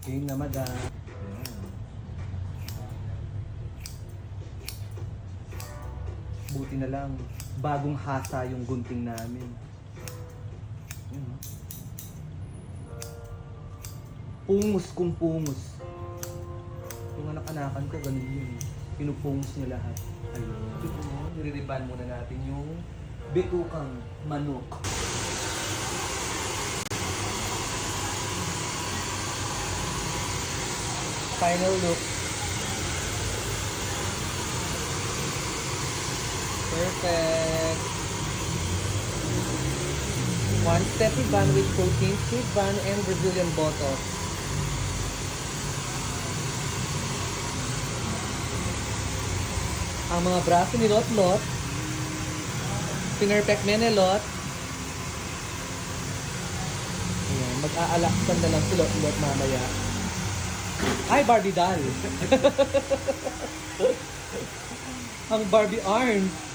Game na madam. Ayan. Buti na lang, bagong hasa yung gunting namin. Ayan, oh. Pungus kung pungus. Yung anak-anakan ko, ganun yun. Pinupungus niya lahat. Ayun. Ito mo, niririban muna natin yung bitukang manok. Final look. Perfect. One steppy bun with protein, sweet bun, and Brazilian botox. Ang mga braso ni Lot-Lot, pinerfect menelot. Ayan, mag-aalaksan na lang si Lot-Lot mamaya. Ay, Barbie doll! Ang Barbie arms!